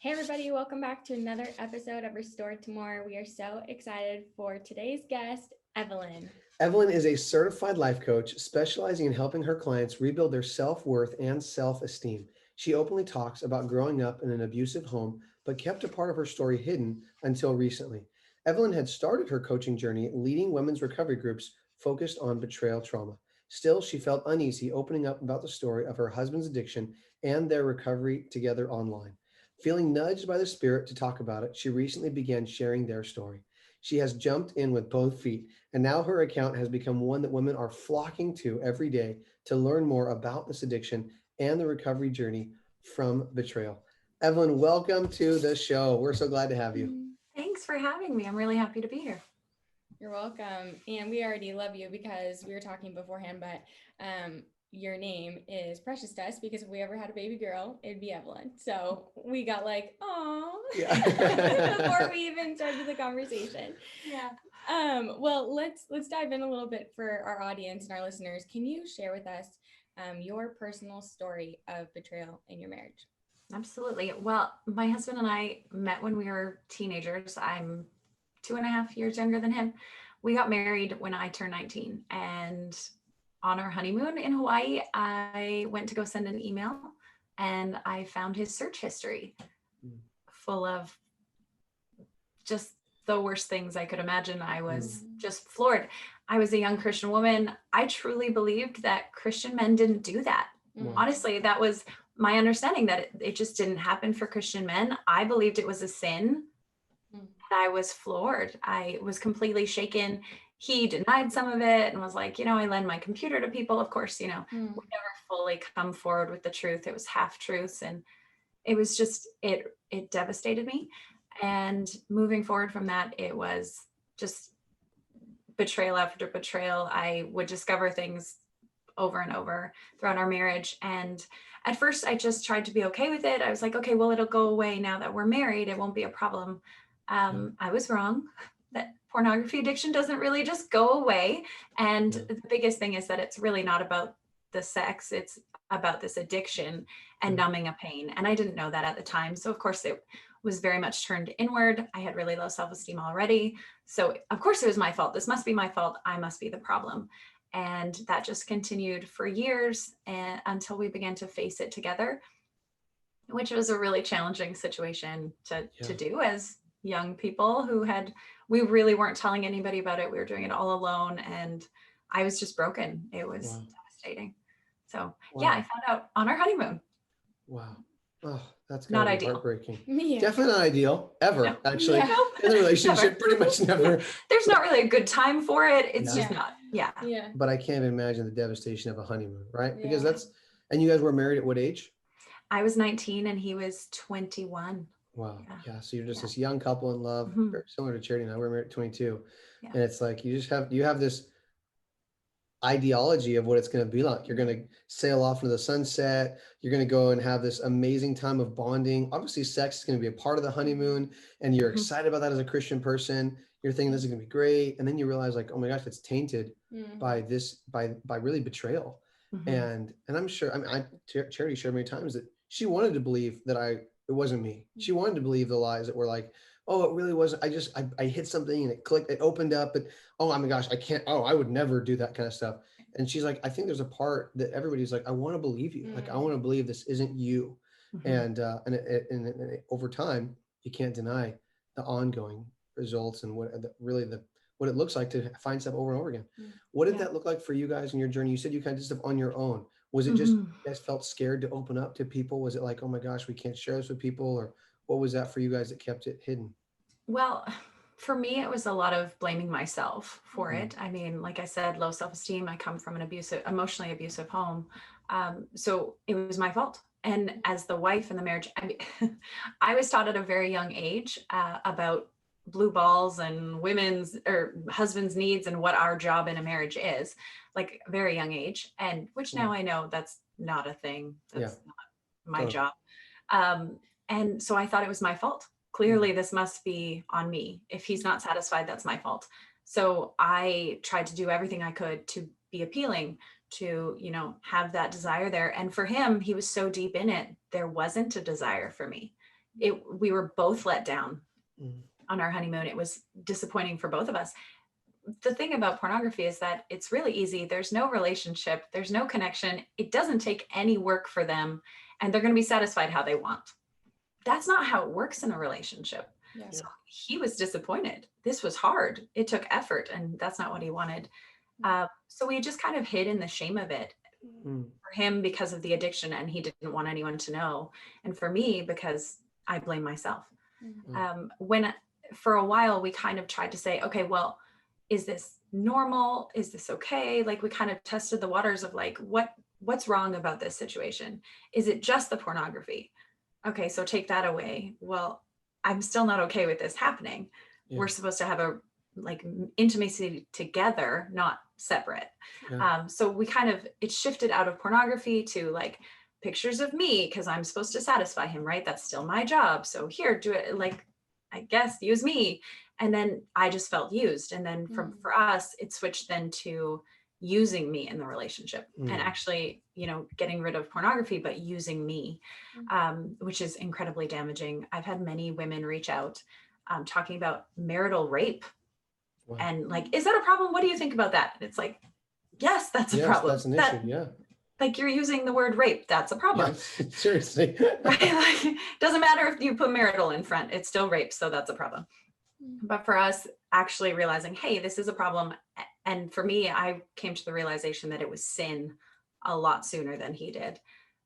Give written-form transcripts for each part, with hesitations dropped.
Hey everybody, welcome back to another episode of Restored to More. We are so excited for today's guest, Evelyn. Evelyn is a certified life coach specializing in helping her clients rebuild their self-worth and self-esteem. She openly talks about growing up in an abusive home, but kept a part of her story hidden until recently. Evelyn had started her coaching journey leading women's recovery groups focused on betrayal trauma. Still, she felt uneasy opening up about the story of her husband's addiction and their recovery together online. Feeling nudged by the spirit to talk about it, she recently began sharing their story. She has jumped in with both feet, and now her account has become one that women are flocking to every day to learn more about this addiction and the recovery journey from betrayal. Evelyn, welcome to the show. We're so glad to have you. Thanks for having me. I'm really happy to be here. You're welcome. And we already love you because we were talking beforehand, but your name is precious to us because if we ever had a baby girl, it'd be Evelyn. So we got like, oh, yeah. Before we even started the conversation. Yeah. Well, let's dive in a little bit for our audience and our listeners. Can you share with us your personal story of betrayal in your marriage? Absolutely. Well, my husband and I met when we were teenagers. I'm 2.5 years younger than him. We got married when I turned 19, and on our honeymoon in Hawaii, I went to go send an email and I found his search history full of just the worst things I could imagine. I was just floored. I was a young Christian woman. I truly believed that Christian men didn't do that. Honestly, that was my understanding, that it just didn't happen for Christian men. I believed it was a sin. And I was floored. I was completely shaken. He denied some of it and was like, I lend my computer to people. Of course, we never fully come forward with the truth. It was half truths. And it was just, it devastated me. And moving forward from that, it was just betrayal after betrayal. I would discover things over and over throughout our marriage. And at first I just tried to be okay with it. I was like, okay, well, it'll go away now that we're married. It won't be a problem. I was wrong. That pornography addiction doesn't really just go away. And the biggest thing is that it's really not about the sex. It's about this addiction and numbing a pain. And I didn't know that at the time. So of course it was very much turned inward. I had really low self-esteem already. So of course it was my fault. This must be my fault. I must be the problem. And that just continued for years until we began to face it together, which was a really challenging situation to do as young people we really weren't telling anybody about it. We were doing it all alone, and I was just broken. It was devastating. So I found out on our honeymoon. Wow. Oh, that's not ideal. ideal. Heartbreaking. Yeah. Definitely not ideal ever, actually. In the relationship, pretty much never. There's not really a good time for it. It's just not. Yeah. But I can't imagine the devastation of a honeymoon, right? Because and you guys were married at what age? I was 19 and he was 21. Wow. Yeah. So you're just this young couple in love, very similar to Charity and I. We're married at 22. Yeah. And it's like, you have this ideology of what it's going to be like. You're going to sail off into the sunset. You're going to go and have this amazing time of bonding. Obviously, sex is going to be a part of the honeymoon, and you're excited about that as a Christian person. You're thinking this is going to be great. And then you realize, like, oh my gosh, it's tainted by really betrayal. And I'm sure, Charity shared many times that she wanted to believe that it wasn't me. She wanted to believe the lies that were like, oh, it really wasn't. I hit something and it clicked, it opened up, but oh my gosh, I would never do that kind of stuff. And she's like, I think there's a part that everybody's like, I want to believe you. Like, I want to believe this isn't you. And over time, you can't deny the ongoing results and what it looks like to find stuff over and over again. What did that look like for you guys in your journey? You said you kind of did stuff on your own. Was it just you guys felt scared to open up to people? Was it like, oh my gosh, we can't share this with people? Or what was that for you guys that kept it hidden? Well, for me, it was a lot of blaming myself for it. I mean, like I said, low self-esteem. I come from an emotionally abusive home. So it was my fault. And as the wife in the marriage, I was taught at a very young age about blue balls and women's or husband's needs and what our job in a marriage is, like a very young age. And which now I know that's not a thing. That's not my job. And so I thought it was my fault. Clearly, this must be on me. If he's not satisfied, that's my fault. So I tried to do everything I could to be appealing, to, have that desire there. And for him, he was so deep in it, there wasn't a desire for me. we were both let down Mm. on our honeymoon. It was disappointing for both of us. The thing about pornography is that it's really easy. There's no relationship, there's no connection. It doesn't take any work for them, and they're going to be satisfied how they want. That's not how it works in a relationship. Yeah. So he was disappointed. This was hard. It took effort, and that's not what he wanted. So we just kind of hid in the shame of it. Mm. For him, because of the addiction, and he didn't want anyone to know. And for me, because I blame myself. When for a while we kind of tried to say, okay, well, is this normal? Is this okay? Like, we kind of tested the waters of like, what's wrong about this situation? Is it just the pornography? Okay, so take that away. Well, I'm still not okay with this happening. Yeah. We're supposed to have a like intimacy together, not separate. Yeah. So we kind of, it shifted out of pornography to like pictures of me, because I'm supposed to satisfy him, right? That's still my job. So here, do it, like, I guess, use me. And then I just felt used. And then for us, it switched then to using me in the relationship, and actually, getting rid of pornography, but using me, which is incredibly damaging. I've had many women reach out talking about marital rape. Wow. And like, is that a problem? What do you think about that? And it's like, yes, that's a problem. That's an issue. Yeah. Like, you're using the word rape. That's a problem. Yeah, seriously. Right? Like, doesn't matter if you put marital in front, it's still rape. So that's a problem. But for us, actually realizing, hey, this is a problem. And for me, I came to the realization that it was sin a lot sooner than he did.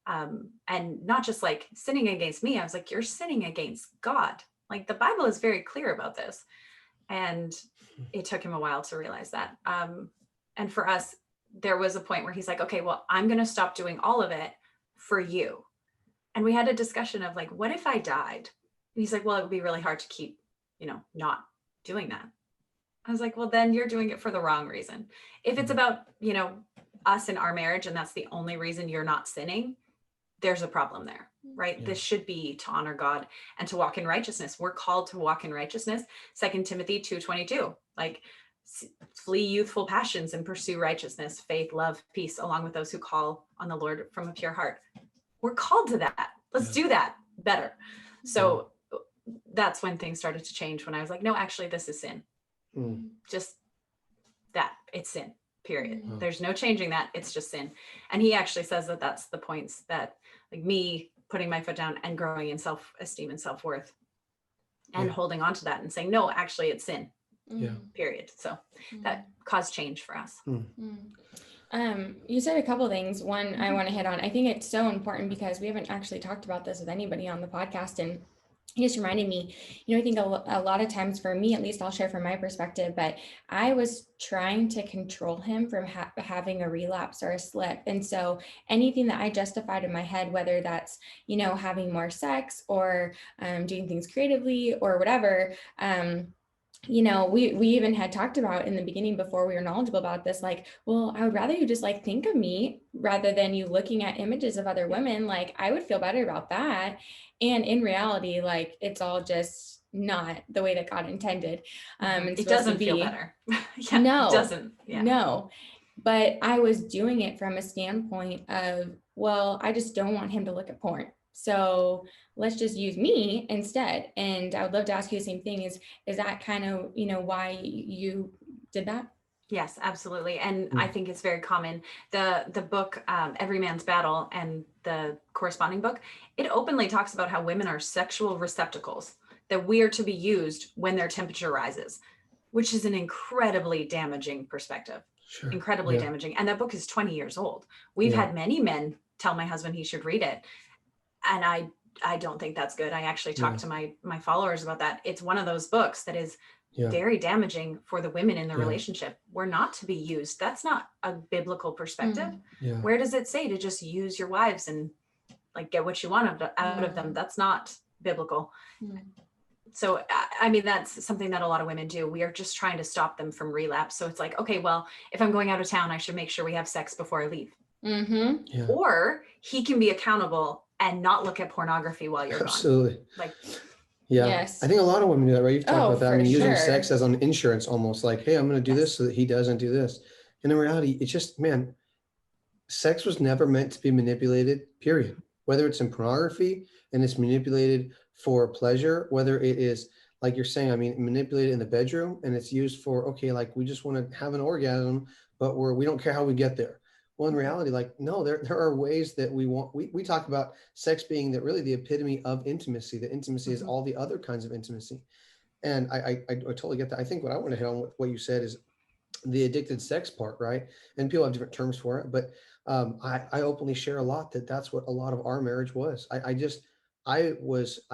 And not just like sinning against me. I was like, you're sinning against God. Like, the Bible is very clear about this. And it took him a while to realize that. And for us, there was a point where he's like, okay, well, I'm going to stop doing all of it for you. And we had a discussion of like, what if I died? And he's like, well, it would be really hard to keep, not doing that. I was like, well, then you're doing it for the wrong reason. If it's about, us and our marriage, and that's the only reason you're not sinning, there's a problem there, right? Yeah. This should be to honor God and to walk in righteousness. We're called to walk in righteousness. 2 Timothy 2:22, like, flee youthful passions and pursue righteousness, faith, love, peace, along with those who call on the Lord from a pure heart. We're called to that. Let's do that better. So that's when things started to change, when I was like, no, actually, this is sin. Just that, it's sin, period. There's no changing that. It's just sin. And he actually says that that's the points that, like, me putting my foot down and growing in self-esteem and self-worth and holding on to that and saying, no, actually, it's sin. Period. So that caused change for us. You said a couple of things. One, I want to hit on. I think it's so important because we haven't actually talked about this with anybody on the podcast, and it just reminded me, I think a lot of times, for me, at least, I'll share from my perspective, but I was trying to control him from having a relapse or a slip. And so anything that I justified in my head, whether that's, having more sex or doing things creatively or whatever, we even had talked about in the beginning, before we were knowledgeable about this, like, well, I would rather you just like think of me rather than you looking at images of other women. Like, I would feel better about that. And in reality, like, it's all just not the way that God intended. It doesn't feel better. No, it doesn't. Yeah. No, but I was doing it from a standpoint of, well, I just don't want him to look at porn. So let's just use me instead. And I would love to ask you the same thing. Is that kind of, why you did that? Yes, absolutely. And I think it's very common. The book, Every Man's Battle, and the corresponding book, it openly talks about how women are sexual receptacles, that we are to be used when their temperature rises, which is an incredibly damaging perspective. Sure. Incredibly damaging. And that book is 20 years old. We've had many men tell my husband he should read it. And I don't think that's good. I actually talked to my followers about that. It's one of those books that is very damaging for the women in the relationship. We're not to be used. That's not a biblical perspective. Where does it say to just use your wives and like get what you want out of them? That's not biblical. So, I mean, that's something that a lot of women do. We are just trying to stop them from relapse. So it's like, okay, well, if I'm going out of town, I should make sure we have sex before I leave. Or he can be accountable and not look at pornography while you're Absolutely. gone. Like, yes. I think a lot of women do that, right? You've talked about that. I mean, using sex as an insurance, almost like, hey, I'm going to do this so that he doesn't do this. And in reality, it's just, man, sex was never meant to be manipulated, period. Whether it's in pornography and it's manipulated for pleasure, whether it is like you're saying, I mean, manipulated in the bedroom and it's used for, okay, like we just want to have an orgasm, but we don't care how we get there. Well, in reality, like, no, there are ways that we talk about sex being that really the epitome of intimacy. That intimacy is all the other kinds of intimacy. And I totally get that. I think what I want to hit on with what you said is the addicted sex part, right? And people have different terms for it, but I openly share a lot that's what a lot of our marriage was. I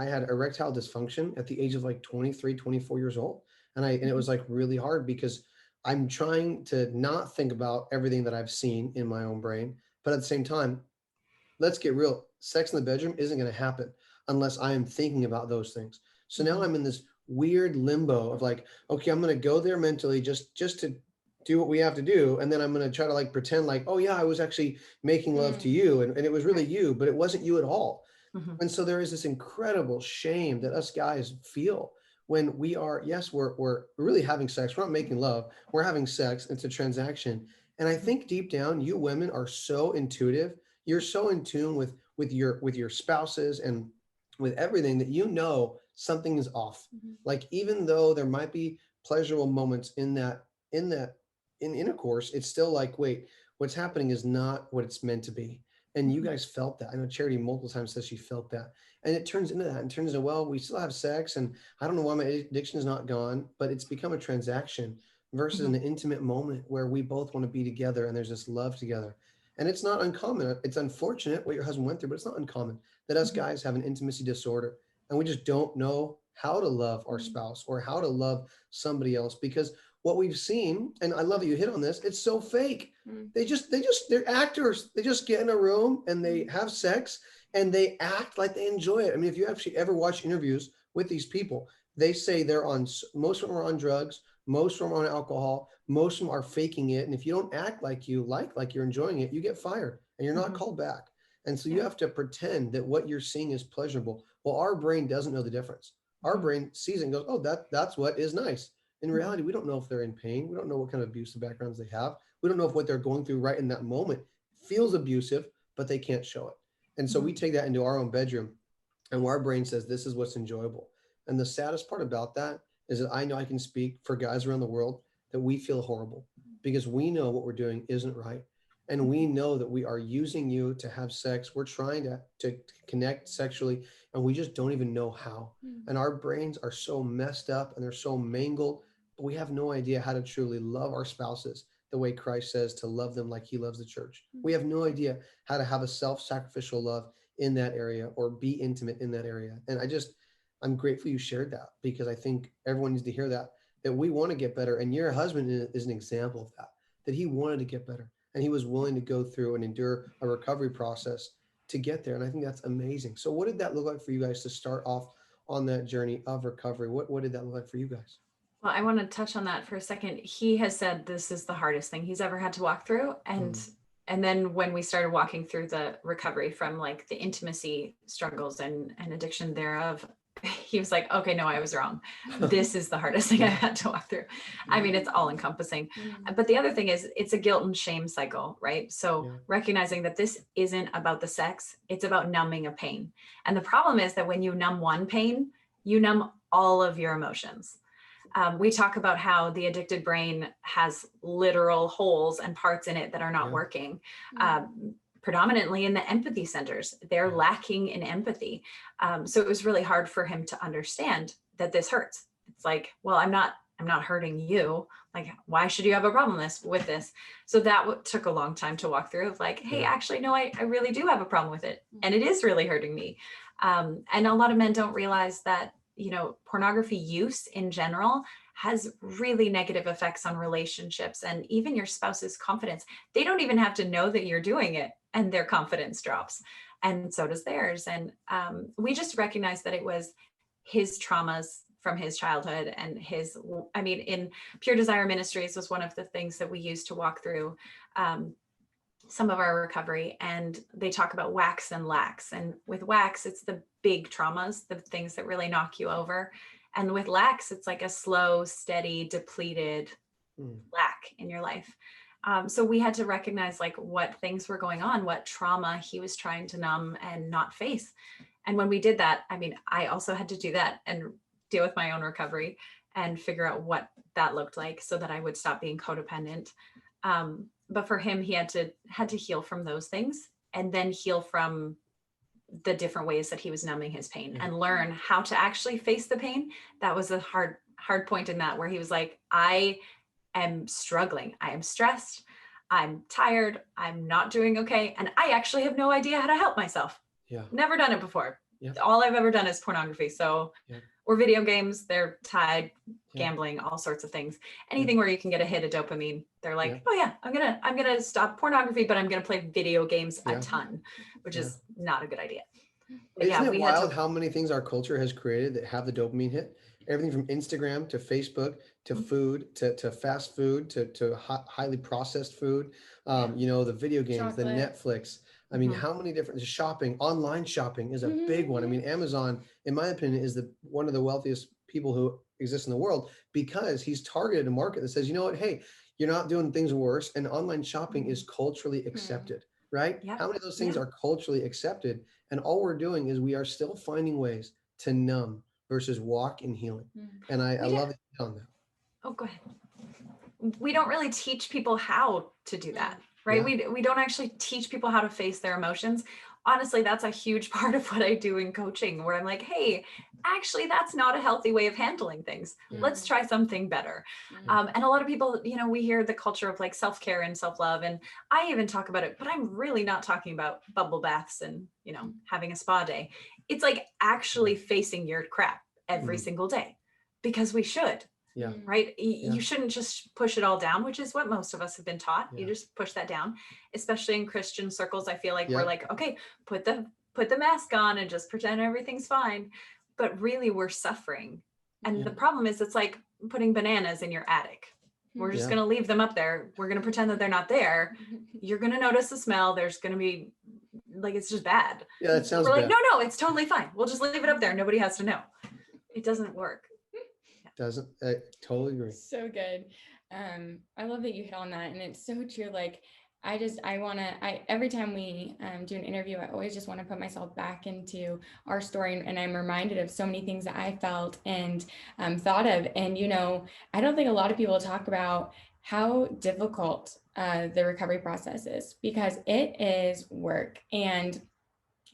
had erectile dysfunction at the age of like 23, 24 years old. And it was like really hard because I'm trying to not think about everything that I've seen in my own brain, but at the same time, let's get real. Sex in the bedroom isn't going to happen unless I am thinking about those things. So now I'm in this weird limbo of like, okay, I'm going to go there mentally just to do what we have to do. And then I'm going to try to like pretend like, oh yeah, I was actually making love to you. And it was really you, but it wasn't you at all. And so there is this incredible shame that us guys feel when we are, yes, we're really having sex. We're not making love. We're having sex. It's a transaction. And I think deep down, you women are so intuitive. You're so in tune with your spouses and with everything that you know something is off. Like even though there might be pleasurable moments in intercourse, it's still like, wait, what's happening is not what it's meant to be. And you guys felt that. I know Charity multiple times says she felt that. And it turns into that and turns into, well, we still have sex and I don't know why my addiction is not gone, but it's become a transaction versus an intimate moment where we both want to be together and there's this love together. And it's not uncommon. It's unfortunate what your husband went through, but it's not uncommon that us guys have an intimacy disorder and we just don't know how to love our spouse or how to love somebody else because what we've seen, and I love that you hit on this, it's so fake. They're actors. They just get in a room and they have sex and they act like they enjoy it. I mean, if you actually ever watch interviews with these people, they say most of them are on drugs, most of them are on alcohol, most of them are faking it. And if you don't act like you're enjoying it, you get fired and you're not called back. And so you have to pretend that what you're seeing is pleasurable. Well, our brain doesn't know the difference. Our brain sees it and goes, oh, that's what is nice. In reality, we don't know if they're in pain. We don't know what kind of abusive backgrounds they have. We don't know if what they're going through right in that moment feels abusive, but they can't show it. And so we take that into our own bedroom and our brain says, this is what's enjoyable. And the saddest part about that is that I know I can speak for guys around the world that we feel horrible because we know what we're doing isn't right. And we know that we are using you to have sex. We're trying to connect sexually and we just don't even know how. And our brains are so messed up and they're so mangled, but we have no idea how to truly love our spouses the way Christ says to love them like he loves the church. We have no idea how to have a self-sacrificial love in that area or be intimate in that area. And I'm grateful you shared that because I think everyone needs to hear that we want to get better. And your husband is an example of that he wanted to get better. And he was willing to go through and endure a recovery process to get there. And I think that's amazing. So what did that look like for you guys to start off on that journey of recovery? What did that look like for you guys? Well, I want to touch on that for a second. He has said this is the hardest thing he's ever had to walk through. And then when we started walking through the recovery from like the intimacy struggles and addiction thereof, he was like, okay, no, I was wrong. This is the hardest thing I had to walk through. I mean, it's all encompassing. But the other thing is it's a guilt and shame cycle, right? So recognizing that this isn't about the sex, it's about numbing a pain. And the problem is that when you numb one pain, you numb all of your emotions. We talk about how the addicted brain has literal holes and parts in it that are not working. Predominantly in the empathy centers, they're lacking in empathy. So it was really hard for him to understand that this hurts. It's like, well, I'm not hurting you. Like, why should you have a problem with this? So that took a long time to walk through of like, hey, actually, no, I really do have a problem with it. And it is really hurting me. And a lot of men don't realize that, pornography use in general has really negative effects on relationships and even your spouse's confidence. They don't even have to know that you're doing it and their confidence drops. And so does theirs. And we just recognized that it was his traumas from his childhood and in Pure Desire Ministries was one of the things that we used to walk through some of our recovery, and they talk about wax and lax. And with wax, it's the big traumas, the things that really knock you over. And with lax, it's like a slow, steady, depleted lack in your life. So we had to recognize like what things were going on, what trauma he was trying to numb and not face. And when we did that, I mean, I also had to do that and deal with my own recovery and figure out what that looked like so that I would stop being codependent. But for him, he had to heal from those things and then heal from the different ways that he was numbing his pain and learn how to actually face the pain. That was a hard point in that, where he was like, I am struggling. I am stressed. I'm tired. I'm not doing okay. And I actually have no idea how to help myself. Yeah. Never done it before. Yeah. All I've ever done is pornography. So, or video games, they're tied, gambling, all sorts of things. Anything where you can get a hit of dopamine. They're like, oh yeah, I'm gonna stop pornography, but I'm gonna play video games a ton, which is not a good idea. But isn't it wild how many things our culture has created that have the dopamine hit? Everything from Instagram to Facebook to food to fast food to highly processed food. You know, the video games, the Netflix. I mean, how many different shopping, online shopping is a big one. I mean, Amazon, in my opinion, is one of the wealthiest people who exist in the world, because he's targeted a market that says, you know what, hey, you're not doing things worse, and online shopping is culturally accepted, right? How many of those things are culturally accepted? And all we're doing is we are still finding ways to numb versus walk in healing. And I love it on that. Oh, go ahead. We don't really teach people how to do that, right? We don't actually teach people how to face their emotions. Honestly, that's a huge part of what I do in coaching, where I'm like, hey, actually, that's not a healthy way of handling things. Let's try something better. And a lot of people, you know, we hear the culture of like self-care and self-love, and I even talk about it, but I'm really not talking about bubble baths and, you know, having a spa day. It's like actually facing your crap every single day, because we should. Right. You shouldn't just push it all down, which is what most of us have been taught. You just push that down, especially in Christian circles. I feel like we're like, okay, put the mask on and just pretend everything's fine. But really we're suffering. And the problem is, it's like putting bananas in your attic. We're just going to leave them up there. We're going to pretend that they're not there. You're going to notice the smell. There's going to be like, it's just bad. Yeah, that sounds We're bad. like, no, it's totally fine. We'll just leave it up there. Nobody has to know. It doesn't work. Doesn't. I totally agree. So good. I love that you hit on that, and it's so true. Like, every time we do an interview, I always just want to put myself back into our story, and I'm reminded of so many things that I felt and thought of. And, you know, I don't think a lot of people talk about how difficult the recovery process is, because it is work. And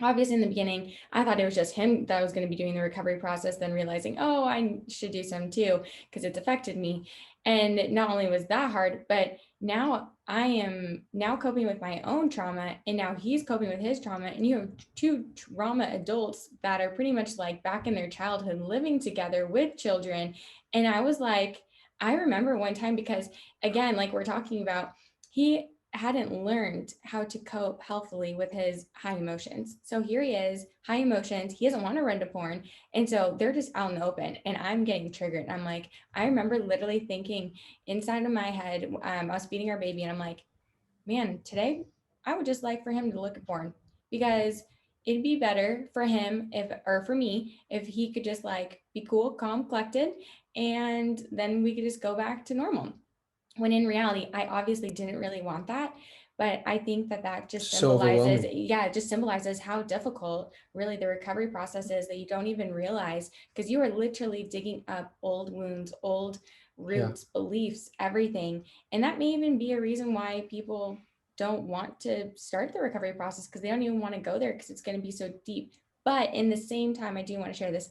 obviously in the beginning, I thought it was just him that was going to be doing the recovery process, then realizing, oh, I should do some too, because it's affected me. And not only was that hard, but now I am now coping with my own trauma, and now he's coping with his trauma. And you have two trauma adults that are pretty much like back in their childhood, living together with children. And I was like, I remember one time, because again, like we're talking about, he hadn't learned how to cope healthily with his high emotions. So here he is, high emotions. He doesn't want to run to porn. And so they're just out in the open, and I'm getting triggered. And I'm like, I remember literally thinking inside of my head, I was feeding our baby, and I'm like, man, today I would just like for him to look at porn, because it'd be better for him or for me, if he could just like be cool, calm, collected, and then we could just go back to normal. When in reality, I obviously didn't really want that, but I think that just symbolizes, it just symbolizes how difficult really the recovery process is, that you don't even realize, because you are literally digging up old wounds, old roots, beliefs, everything. And that may even be a reason why people don't want to start the recovery process, because they don't even want to go there, because it's going to be so deep. But in the same time, I do want to share this.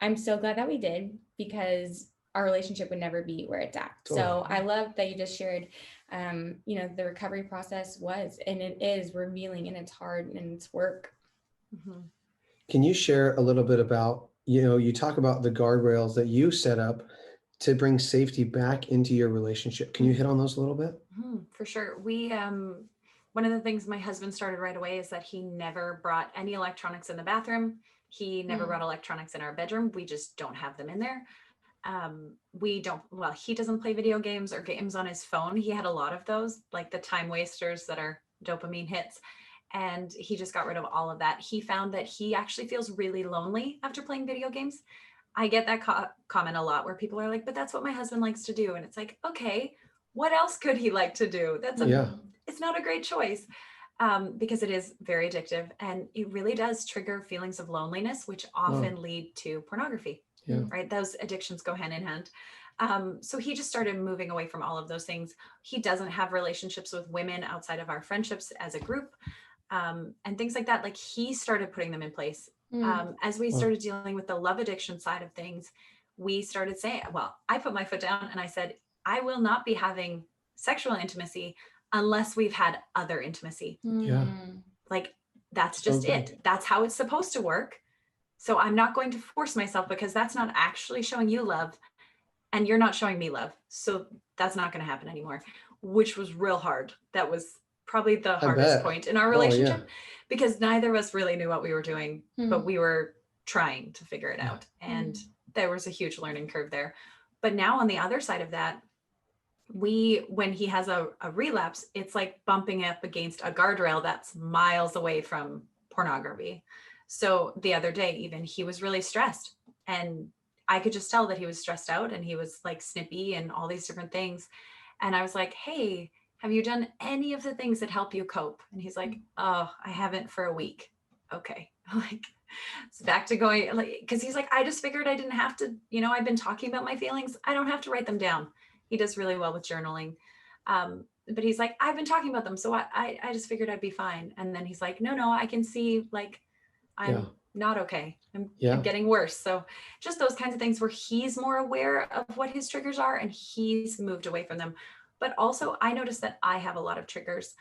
I'm so glad that we did, because our relationship would never be where it's at. Totally. So I love that you just shared, you know, the recovery process was, and it is revealing, and it's hard, and it's work. Can you share a little bit about, you know, you talk about the guardrails that you set up to bring safety back into your relationship. Can you hit on those a little bit? For sure. We, one of the things my husband started right away is that he never brought any electronics in the bathroom. He never brought electronics in our bedroom. We just don't have them in there. He doesn't play video games or games on his phone. He had a lot of those, like the time wasters that are dopamine hits. And he just got rid of all of that. He found that he actually feels really lonely after playing video games. I get that comment a lot, where people are like, but that's what my husband likes to do. And it's like, okay, what else could he like to do? It's not a great choice. because it is very addictive, and it really does trigger feelings of loneliness, which often lead to pornography. Yeah. Right? Those addictions go hand in hand. So he just started moving away from all of those things. He doesn't have relationships with women outside of our friendships as a group, and things like that. Like, he started putting them in place. As we started dealing with the love addiction side of things, we started saying, well, I put my foot down and I said, I will not be having sexual intimacy unless we've had other intimacy. Yeah. Like, that's So just good. it. That's how it's supposed to work. So I'm not going to force myself, because that's not actually showing you love, and you're not showing me love. So that's not going to happen anymore, which was real hard. That was probably the hardest bet. point in our Oh, yeah. relationship, because neither of us really knew what we were doing, but we were trying to figure it out. And there was a huge learning curve there. But now on the other side of that, when he has a relapse, it's like bumping up against a guardrail that's miles away from pornography. So the other day, even, he was really stressed, and I could just tell that he was stressed out, and he was like snippy and all these different things. And I was like, hey, have you done any of the things that help you cope? And he's like, oh, I haven't for a week. Okay. Like, it's back to going, like, because he's like, I just figured I didn't have to, I've been talking about my feelings. I don't have to write them down. He does really well with journaling. But he's like, I've been talking about them, so I just figured I'd be fine. And then he's like, no, I can see, like, I'm not okay. I'm getting worse. So just those kinds of things where he's more aware of what his triggers are, and he's moved away from them. But also, I noticed that I have a lot of triggers,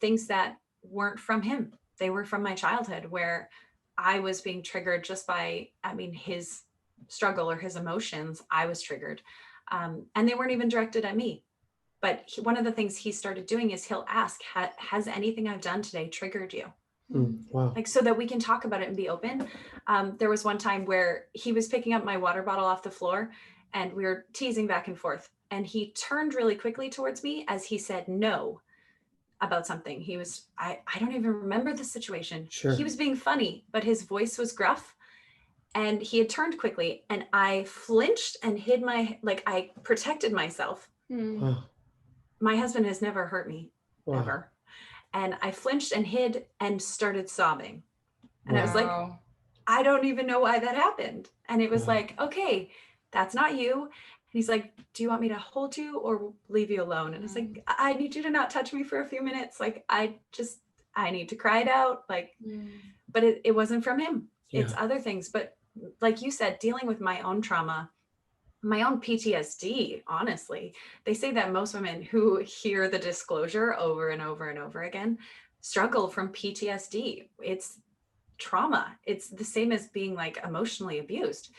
things that weren't from him. They were from my childhood, where I was being triggered just by, his struggle or his emotions. I was triggered. And they weren't even directed at me. But one of the things he started doing is he'll ask, has anything I've done today triggered you? Wow. Like, so that we can talk about it and be open. There was one time where he was picking up my water bottle off the floor, and we were teasing back and forth. And he turned really quickly towards me as he said no about something. He was, I don't even remember the situation. Sure. He was being funny, but his voice was gruff. And he had turned quickly, and I flinched and hid I protected myself. Wow. My husband has never hurt me, ever. And I flinched and hid and started sobbing. And I was like, I don't even know why that happened. And it was like, okay, that's not you. And he's like, do you want me to hold you or leave you alone? And it's like, I need you to not touch me for a few minutes. Like, I need to cry it out. Like, but it wasn't from him. It's other things. But like you said, dealing with my own trauma, my own PTSD, honestly, they say that most women who hear the disclosure over and over and over again struggle from PTSD. It's trauma. It's the same as being like emotionally abused.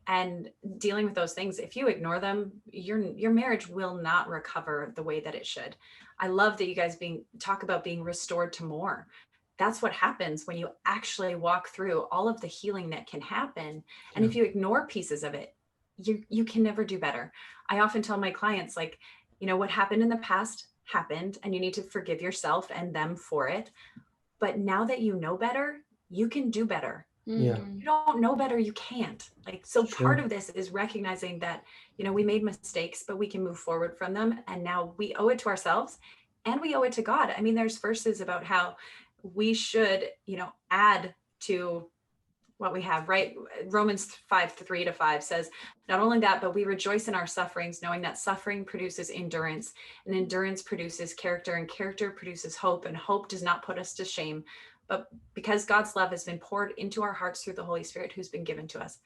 And dealing with those things, if you ignore them, your marriage will not recover the way that it should. I love that you guys talk about being restored to more. That's what happens when you actually walk through all of the healing that can happen. And if you ignore pieces of it, you can never do better. I often tell my clients, like, what happened in the past happened, and you need to forgive yourself and them for it. But now that you know better, you can do better. Yeah. You don't know better, you can't. Like, so part of this is recognizing that, we made mistakes, but we can move forward from them. And now we owe it to ourselves, and we owe it to God. I mean, there's verses about how we should, add to what we have, right? Romans 5:3-5 says, not only that, but we rejoice in our sufferings, knowing that suffering produces endurance, and endurance produces character, and character produces hope, and hope does not put us to shame. But because God's love has been poured into our hearts through the Holy Spirit who's been given to us,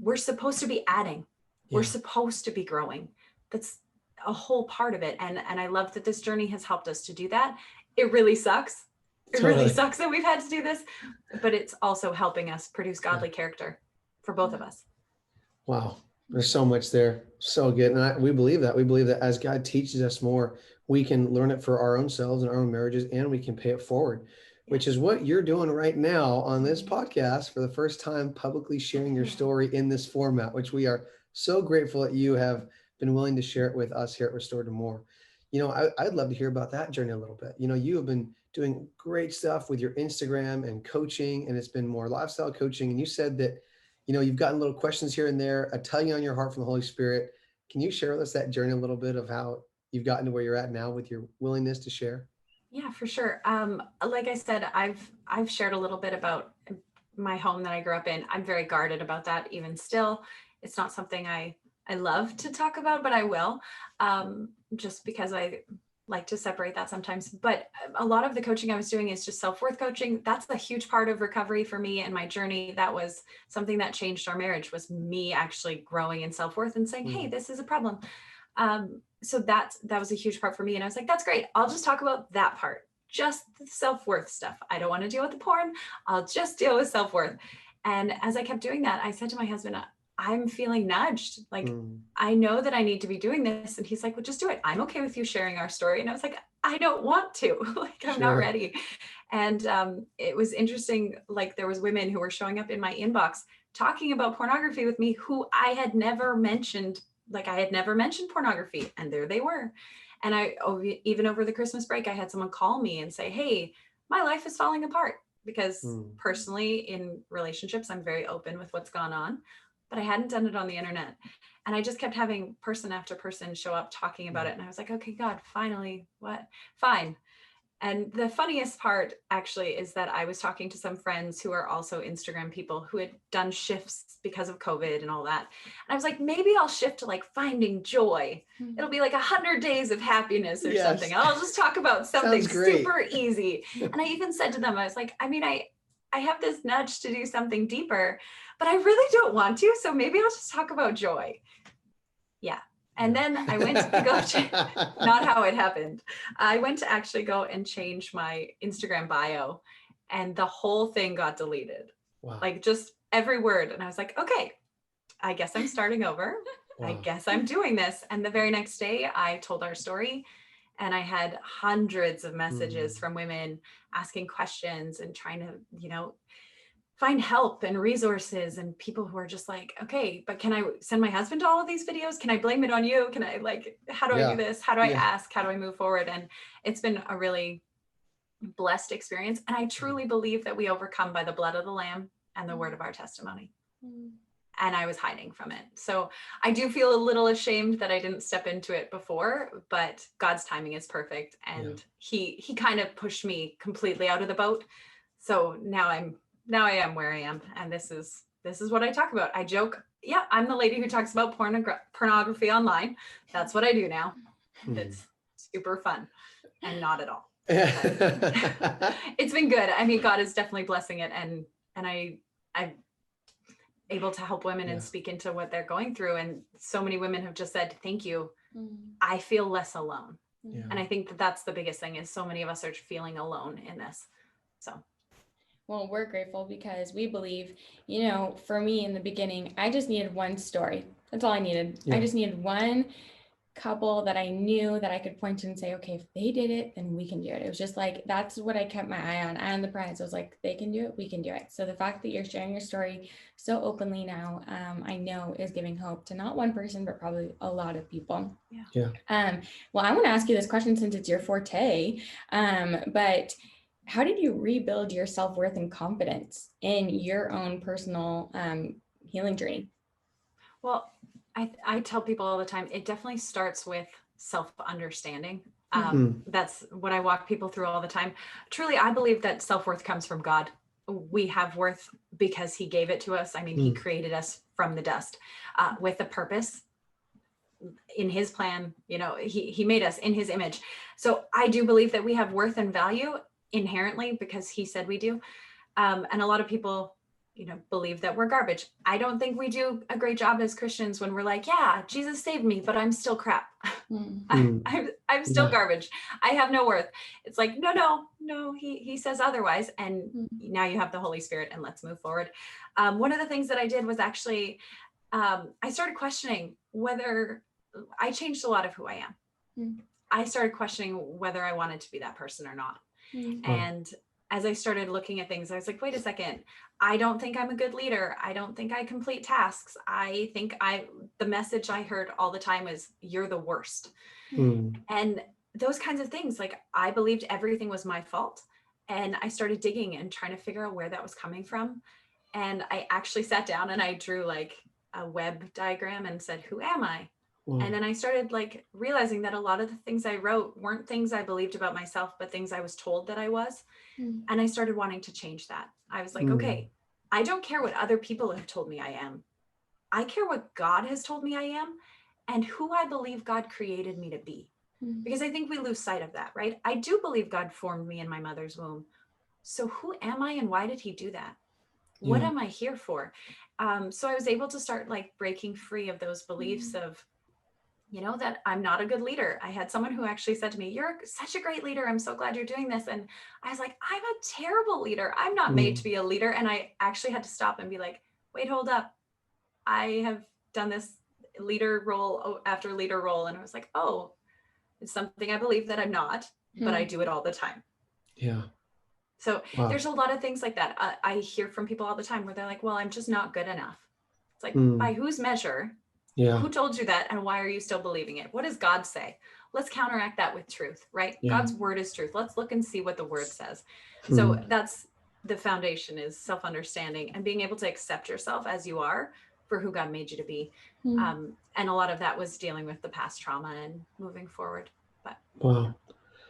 we're supposed to be adding. We're supposed to be growing. That's a whole part of it. And I love that this journey has helped us to do that. It really sucks. It really sucks that we've had to do this, but it's also helping us produce godly character for both of us. Wow. There's so much there. So good. And we believe that. We believe that as God teaches us more, we can learn it for our own selves and our own marriages, and we can pay it forward, which is what you're doing right now on this podcast for the first time, publicly sharing your story in this format, which we are so grateful that you have been willing to share it with us here at Restored to More. I'd love to hear about that journey a little bit. You have been doing great stuff with your Instagram and coaching, and it's been more lifestyle coaching. And you said that, you've gotten little questions here and there, a tugging on your heart from the Holy Spirit. Can you share with us that journey a little bit of how you've gotten to where you're at now with your willingness to share? Yeah, for sure. Like I said, I've shared a little bit about my home that I grew up in. I'm very guarded about that even still. It's not something I love to talk about, but I will. Just because I like to separate that sometimes. But a lot of the coaching I was doing is just self-worth coaching. That's a huge part of recovery for me and my journey. That was something that changed our marriage, was me actually growing in self-worth and saying, hey, this is a problem. So that was a huge part for me. And I was like, that's great. I'll just talk about that part, just the self-worth stuff. I don't want to deal with the porn. I'll just deal with self-worth. And as I kept doing that, I said to my husband, I'm feeling nudged. Like, I know that I need to be doing this. And he's like, well, just do it. I'm okay with you sharing our story. And I was like, I don't want to, like, I'm not ready. And it was interesting. Like, there was women who were showing up in my inbox talking about pornography with me who I had never mentioned. Like, I had never mentioned pornography, and there they were. And even over the Christmas break, I had someone call me and say, hey, my life is falling apart, because personally in relationships, I'm very open with what's gone on, but I hadn't done it on the internet. And I just kept having person after person show up talking about it. And I was like, okay, God, finally, what? Fine. And the funniest part actually is that I was talking to some friends who are also Instagram people who had done shifts because of COVID and all that. And I was like, maybe I'll shift to like finding joy. It'll be like 100 days of happiness or something. I'll just talk about something super easy. And I even said to them, I was like, I mean, I have this nudge to do something deeper, but I really don't want to. So maybe I'll just talk about joy. Yeah. And then I went to go, not how it happened. I went to actually go and change my Instagram bio, and the whole thing got deleted. Wow. Like, just every word. And I was like, okay, I guess I'm starting over. Wow. I guess I'm doing this. And the very next day I told our story, and I had hundreds of messages from women asking questions and trying to, find help and resources, and people who are just like, okay, but can I send my husband to all of these videos? Can I blame it on you? Can I, like, how do I do this? How do I ask? How do I move forward? And it's been a really blessed experience. And I truly believe that we overcome by the blood of the Lamb and the word of our testimony. And I was hiding from it. So I do feel a little ashamed that I didn't step into it before, but God's timing is perfect. And he kind of pushed me completely out of the boat. So now I am where I am. And this is what I talk about. I joke. Yeah, I'm the lady who talks about pornography online. That's what I do now. It's super fun and not at all. It's been good. I mean, God is definitely blessing it. And I'm able to help women and speak into what they're going through. And so many women have just said, thank you. I feel less alone. And I think that's the biggest thing, is so many of us are feeling alone in this. So. Well, we're grateful because we believe, for me in the beginning, I just needed one story. That's all I needed. I just needed one couple that I knew that I could point to and say, okay, if they did it, then we can do it. It was just like, that's what I kept my eye on the prize. I was like, they can do it, we can do it. So the fact that you're sharing your story so openly now, I know is giving hope to not one person, but probably a lot of people. Well, I want to ask you this question since it's your forte, but how did you rebuild your self-worth and confidence in your own personal healing journey? Well, I tell people all the time, it definitely starts with self-understanding. That's what I walk people through all the time. Truly, I believe that self-worth comes from God. We have worth because he gave it to us. I mean, he created us from the dust with a purpose. In his plan, he made us in his image. So I do believe that we have worth and value inherently because he said we do. And a lot of people, believe that we're garbage. I don't think we do a great job as Christians when we're like, yeah, Jesus saved me, but I'm still crap. I'm still garbage. I have no worth. It's like, no, he says otherwise. And now you have the Holy Spirit, and let's move forward. One of the things that I did was actually, I started questioning whether I changed a lot of who I am. I started questioning whether I wanted to be that person or not. And as I started looking at things, I was like, wait a second, I don't think I'm a good leader. I don't think I complete tasks. I think the message I heard all the time is, you're the worst. And those kinds of things, like, I believed everything was my fault. And I started digging and trying to figure out where that was coming from. And I actually sat down and I drew like a web diagram and said, who am I? Wow. And then I started like realizing that a lot of the things I wrote weren't things I believed about myself, but things I was told that I was. Mm. And I started wanting to change that. I was like, Mm. okay, I don't care what other people have told me I am. I care what God has told me I am and who I believe God created me to be. Mm. Because I think we lose sight of that, right? I do believe God formed me in my mother's womb. So who am I and why did he do that? What Yeah. am I here for? So I was able to start like breaking free of those beliefs of, you know, that I'm not a good leader. I had someone who actually said to me, "You're such a great leader. I'm so glad you're doing this." And I was like, I'm a terrible leader. I'm not made to be a leader. And I actually had to stop and be like, wait, hold up. I have done this leader role after leader role. And I was like, oh, it's something I believe that I'm not, but I do it all the time. Yeah. So Wow. there's a lot of things like that. I hear from people all the time where they're like, well, I'm just not good enough. It's like, by whose measure? Yeah. Who told you that? And why are you still believing it? What does God say? Let's counteract that with truth, right? Yeah. God's word is truth. Let's look and see what the word says. So that's the foundation, is self-understanding and being able to accept yourself as you are for who God made you to be. And a lot of that was dealing with the past trauma and moving forward. But Wow.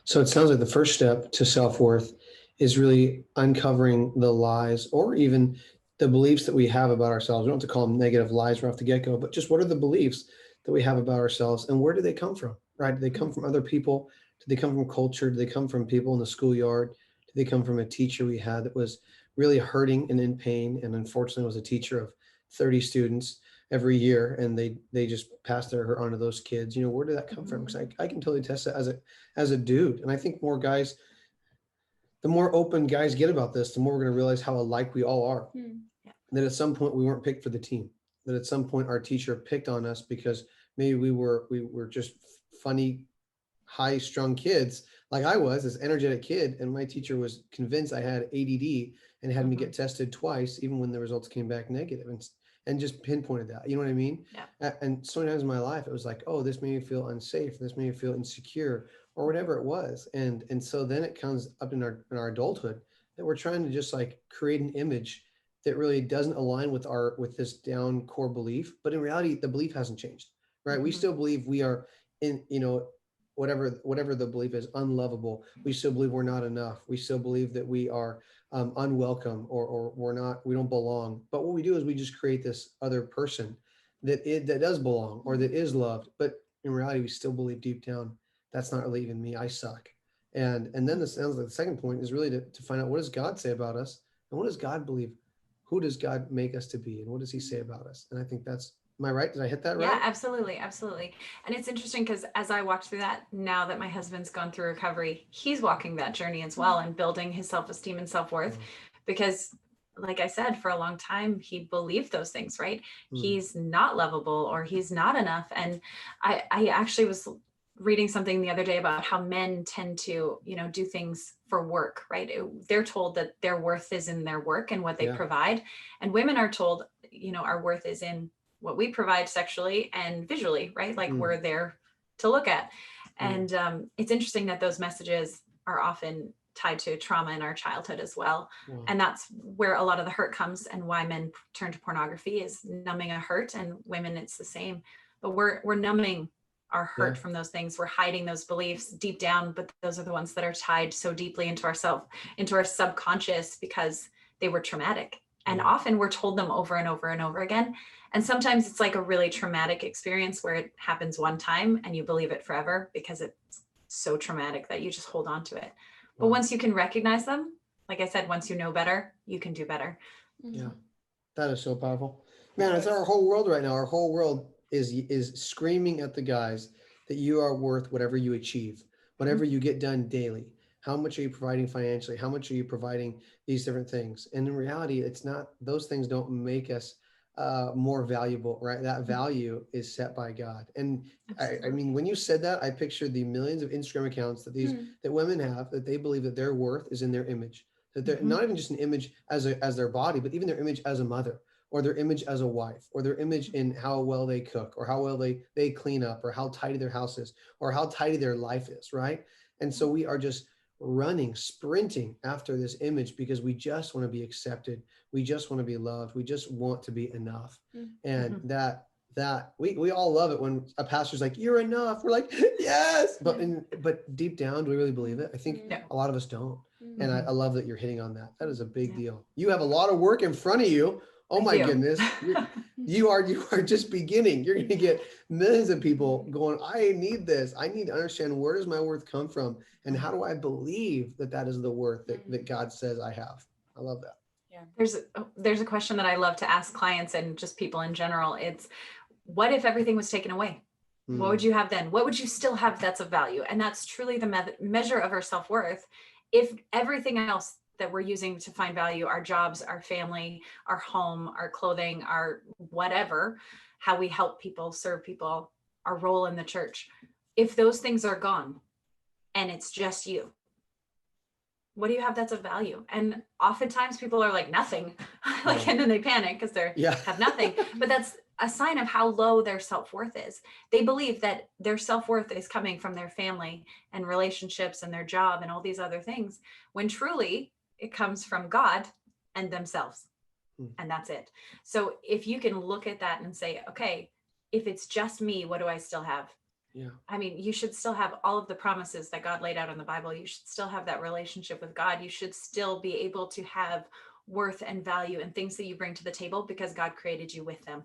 So it sounds like the first step to self-worth is really uncovering the lies or even the beliefs that we have about ourselves. We don't have to call them negative lies right off the get-go, but just what are the beliefs that we have about ourselves and where do they come from, right? Do they come from other people? Do they come from culture? Do they come from people in the schoolyard? Do they come from a teacher we had that was really hurting and in pain and unfortunately was a teacher of 30 students every year and they just passed her on to those kids? You know, where did that come from? Because I can totally test that as a dude. And I think more guys, the more open guys get about this, the more we're going to realize how alike we all are. That at some point we weren't picked for the team. That at some point our teacher picked on us because maybe we were just funny, high-strung kids like I was, this energetic kid, and my teacher was convinced I had ADD and had me get tested twice, even when the results came back negative, and just pinpointed that. You know what I mean? Yeah. And so many times in my life, it was like, oh, this made me feel unsafe. This made me feel insecure, or whatever it was. And so then it comes up in our adulthood that we're trying to just like create an image that really doesn't align with this down core belief. But in reality, the belief hasn't changed, right? We still believe we are in, you know, whatever the belief is, unlovable. We still believe we're not enough. We still believe that we are unwelcome or we don't belong. But what we do is we just create this other person that does belong or that is loved. But in reality, we still believe deep down, that's not really even me. I suck. And then this sounds like the second point is really to find out, what does God say about us and what does God believe? Who does God make us to be and what does he say about us? And I think that's, am I right? Did I hit that right? Yeah, absolutely. Absolutely. And it's interesting because as I walked through that, now that my husband's gone through recovery, he's walking that journey as well and building his self-esteem and self-worth. Because like I said, for a long time, he believed those things, right? He's not lovable or he's not enough. And I actually was reading something the other day about how men tend to, you know, do things for work, right? They're told that their worth is in their work and what they provide. And women are told, you know, our worth is in what we provide sexually and visually, right? Like we're there to look at. And it's interesting that those messages are often tied to trauma in our childhood as well. And that's where a lot of the hurt comes and why men turn to pornography is numbing a hurt, and women, it's the same. But we're numbing our hurt from those things. We're hiding those beliefs deep down, but those are the ones that are tied so deeply into our subconscious because they were traumatic. And often we're told them over and over and over again. And sometimes it's like a really traumatic experience where it happens one time and you believe it forever because it's so traumatic that you just hold on to it. But once you can recognize them, like I said, once you know better, you can do better. Yeah, that is so powerful. Man, it's our whole world right now. Our whole world is screaming at the guys that you are worth whatever you achieve, whatever you get done daily. How much are you providing financially? How much are you providing these different things? And in reality, it's not, those things don't make us more valuable, right? That value is set by God. And I mean, when you said that, I pictured the millions of Instagram accounts that that women have, that they believe that their worth is in their image, that they're not even just an image as their body, but even their image as a mother, or their image as a wife, or their image in how well they cook, or how well they clean up, or how tidy their house is, or how tidy their life is, right? And so we are just running, sprinting after this image because we just want to be accepted. We just want to be loved. We just want to be enough. And that that we all love it when a pastor's like, you're enough. We're like, yes. But deep down, do we really believe it? I think a lot of us don't. And I love that you're hitting on that. That is a big deal. You have a lot of work in front of you. Oh my goodness. You are just beginning. You're going to get millions of people going, I need this. I need to understand, where does my worth come from? And how do I believe that that is the worth that God says I have? I love that. Yeah. There's a question that I love to ask clients and just people in general. It's, what if everything was taken away? What would you have then? What would you still have that's of value? And that's truly the measure of our self-worth. If everything else that we're using to find value, our jobs, our family, our home, our clothing, our whatever, how we help people, serve people, our role in the church, if those things are gone and it's just you, what do you have that's of value? And oftentimes people are like, nothing. Like, and then they panic because they have nothing. But that's a sign of how low their self-worth is. They believe that their self-worth is coming from their family and relationships and their job and all these other things, when truly it comes from God and themselves. And that's it. So if you can look at that and say, okay, if it's just me, what do I still have? Yeah. I mean, you should still have all of the promises that God laid out in the Bible. You should still have that relationship with God. You should still be able to have worth and value and things that you bring to the table because God created you with them.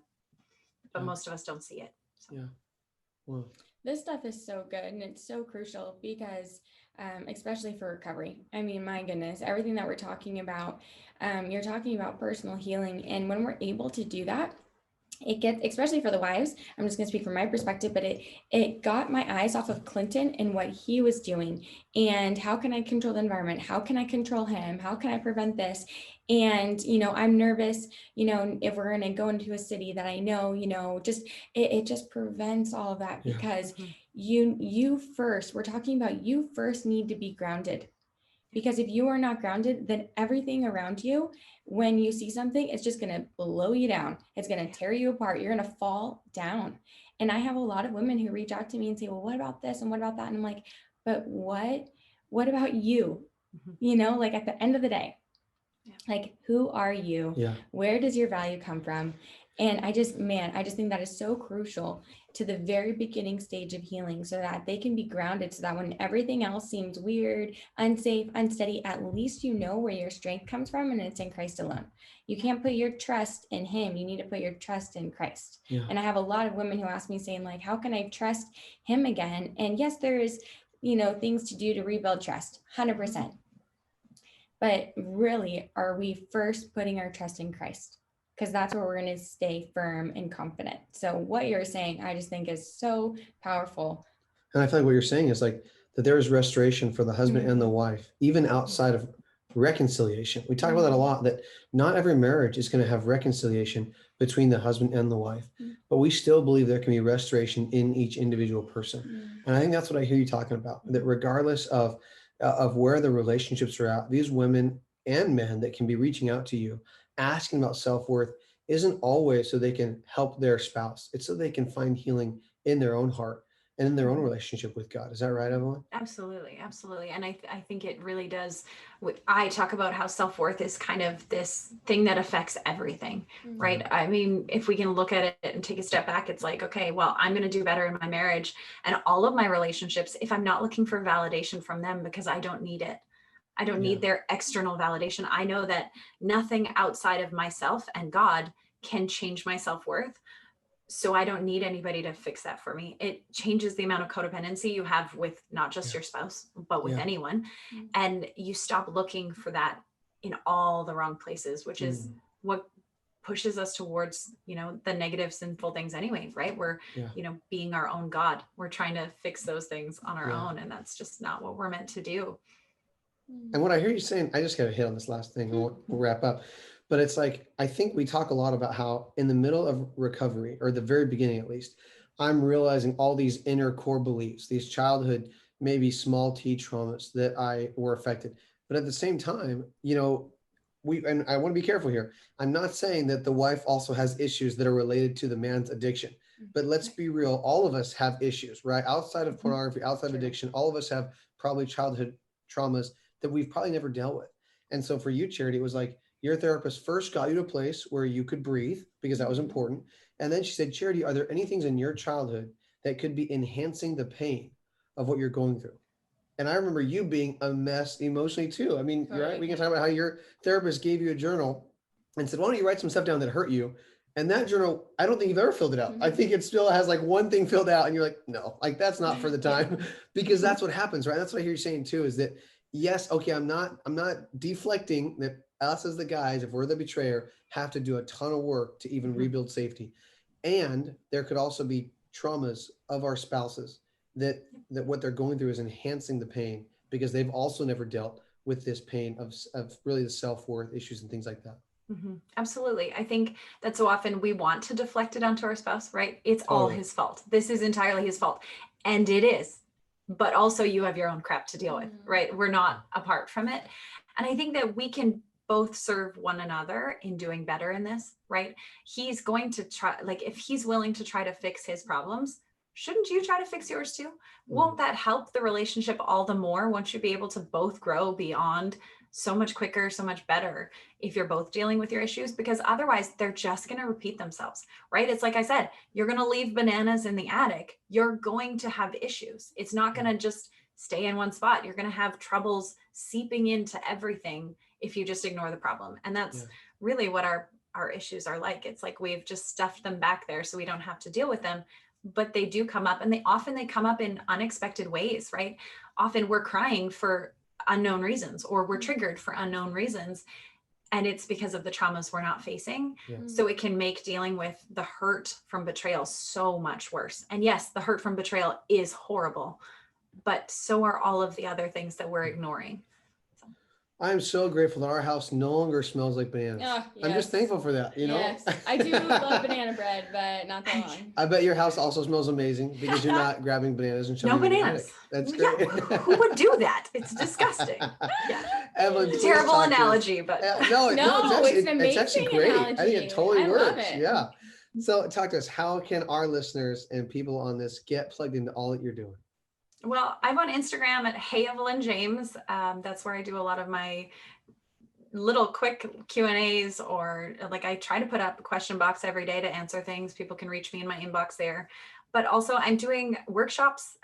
But most of us don't see it. So. Yeah. Well, this stuff is so good and it's so crucial because especially for recovery. I mean, my goodness, everything that we're talking about, you're talking about personal healing. And when we're able to do that, it gets, especially for the wives, I'm just going to speak from my perspective, but it got my eyes off of Clinton and what he was doing and how can I control the environment? How can I control him? How can I prevent this? And, I'm nervous, if we're going to go into a city that I know, just, it just prevents all of that because you first, we're talking about you first need to be grounded. Because if you are not grounded, then everything around you, when you see something, it's just going to blow you down. It's going to tear you apart. You're going to fall down. And I have a lot of women who reach out to me and say, well, what about this? And what about that? And I'm like, but what about you? Like at the end of the day, like, who are you? Yeah. Where does your value come from? And I just think that is so crucial to the very beginning stage of healing so that they can be grounded so that when everything else seems weird, unsafe, unsteady, at least you know where your strength comes from and it's in Christ alone. You can't put your trust in him. You need to put your trust in Christ. Yeah. And I have a lot of women who ask me saying like, how can I trust him again? And yes, there is, things to do to rebuild trust, 100%. But really, are we first putting our trust in Christ? Because that's where we're going to stay firm and confident. So what you're saying, I just think is so powerful. And I feel like what you're saying is like that there is restoration for the husband and the wife, even outside of reconciliation. We talk about that a lot, that not every marriage is going to have reconciliation between the husband and the wife, but we still believe there can be restoration in each individual person. And I think that's what I hear you talking about, that regardless of where the relationships are at, these women and men that can be reaching out to you, asking about self-worth isn't always so they can help their spouse. It's so they can find healing in their own heart and in their own relationship with God. Is that right, Evelyn? Absolutely. Absolutely. And I think it really does. I talk about how self-worth is kind of this thing that affects everything, right? I mean, if we can look at it and take a step back, it's like, okay, well, I'm going to do better in my marriage and all of my relationships if I'm not looking for validation from them because I don't need it. I don't need their external validation. I know that nothing outside of myself and God can change my self-worth. So I don't need anybody to fix that for me. It changes the amount of codependency you have with not just your spouse, but with anyone. And you stop looking for that in all the wrong places, which is what pushes us towards, the negative, sinful things anyway, right? We're, being our own God. We're trying to fix those things on our own. And that's just not what we're meant to do. And what I hear you saying, I just got to hit on this last thing. We'll wrap up. But it's like, I think we talk a lot about how in the middle of recovery, or the very beginning at least, I'm realizing all these inner core beliefs, these childhood, maybe small t traumas that I were affected. But at the same time, and I want to be careful here. I'm not saying that the wife also has issues that are related to the man's addiction. But let's be real. All of us have issues, right? Outside of pornography, outside of addiction, all of us have probably childhood traumas that we've probably never dealt with. And so for you, Charity, it was like, your therapist first got you to a place where you could breathe because that was important. And then she said, Charity, are there any things in your childhood that could be enhancing the pain of what you're going through? And I remember you being a mess emotionally too. I mean, right? We can talk about how your therapist gave you a journal and said, why don't you write some stuff down that hurt you? And that journal, I don't think you've ever filled it out. I think it still has like one thing filled out and you're like, no, like that's not for the time because that's what happens, right? That's what I hear you saying too, is that yes, okay, I'm not deflecting that us as the guys, if we're the betrayer, have to do a ton of work to even rebuild safety. And there could also be traumas of our spouses that what they're going through is enhancing the pain because they've also never dealt with this pain of really the self-worth issues and things like that. Absolutely. I think that so often we want to deflect it onto our spouse, right? It's all his fault. This is entirely his fault. And it is, but also you have your own crap to deal with, right? We're not apart from it. And I think that we can both serve one another in doing better in this, right? He's going to try, like if he's willing to try to fix his problems, shouldn't you try to fix yours too? Won't that help the relationship all the more? Won't you be able to both grow beyond so much quicker, so much better if you're both dealing with your issues? Because otherwise they're just going to repeat themselves, right? It's like I said, you're going to leave bananas in the attic. You're going to have issues. It's not going to just stay in one spot. You're going to have troubles seeping into everything if you just ignore the problem. And that's really what our issues are like. It's like we've just stuffed them back there so we don't have to deal with them. But they do come up, and they come up in unexpected ways, right? Often we're crying for unknown reasons, or we're triggered for unknown reasons. And it's because of the traumas we're not facing. So it can make dealing with the hurt from betrayal so much worse. And yes, the hurt from betrayal is horrible, but so are all of the other things that we're ignoring. I'm so grateful that our house no longer smells like bananas. I'm just thankful for that, you know? Yes, I do love banana bread, but not that long. I bet your house also smells amazing because you're not grabbing bananas and shoving No them in the bananas. attic. That's great. Yeah. Who would do that? It's disgusting. Evelyn, it's a terrible analogy, but no, it's actually great. Analogy. I think it totally works. Love it. Yeah. So talk to us. How can our listeners and people on this get plugged into all that you're doing? Well, I'm on Instagram at Hey Evelyn James. That's where I do a lot of my little quick Q&As, or like I try to put up a question box every day to answer things. People can reach me in my inbox there. But also I'm doing workshops.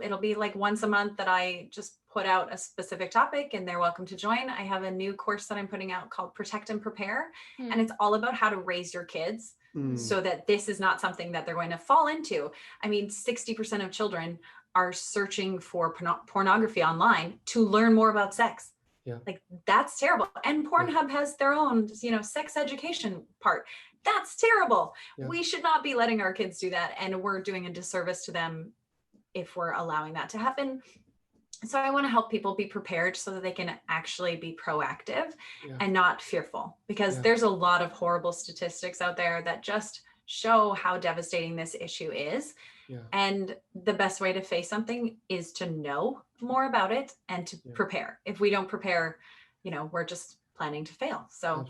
It'll be like once a month that I just put out a specific topic and they're welcome to join. I have a new course that I'm putting out called Protect and Prepare. And it's all about how to raise your kids so that this is not something that they're going to fall into. I mean, 60% of children are searching for pornography online to learn more about sex. Like that's terrible. And Pornhub has their own, sex education part. That's terrible. We should not be letting our kids do that. And we're doing a disservice to them if we're allowing that to happen. So I want to help people be prepared so that they can actually be proactive and not fearful, because there's a lot of horrible statistics out there that just show how devastating this issue is. And the best way to face something is to know more about it and to prepare. If we don't prepare, we're just planning to fail. So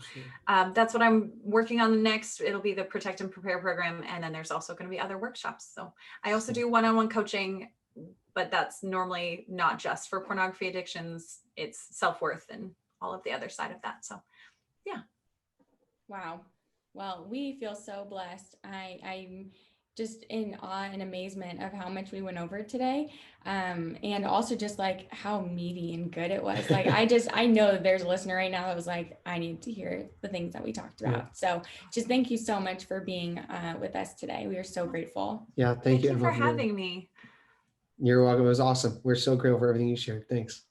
that's what I'm working on next. It'll be the Protect and Prepare program. And then there's also going to be other workshops. So I also do one-on-one coaching, but that's normally not just for pornography addictions. It's self-worth and all of the other side of that. So Wow. Well, we feel so blessed. I'm just in awe and amazement of how much we went over today. And also just like how meaty and good it was. Like, I know that there's a listener right now that was like, I need to hear the things that we talked about. So just thank you so much for being with us today. We are so grateful. Yeah. Thank you for having me. You're welcome. It was awesome. We're so grateful for everything you shared. Thanks.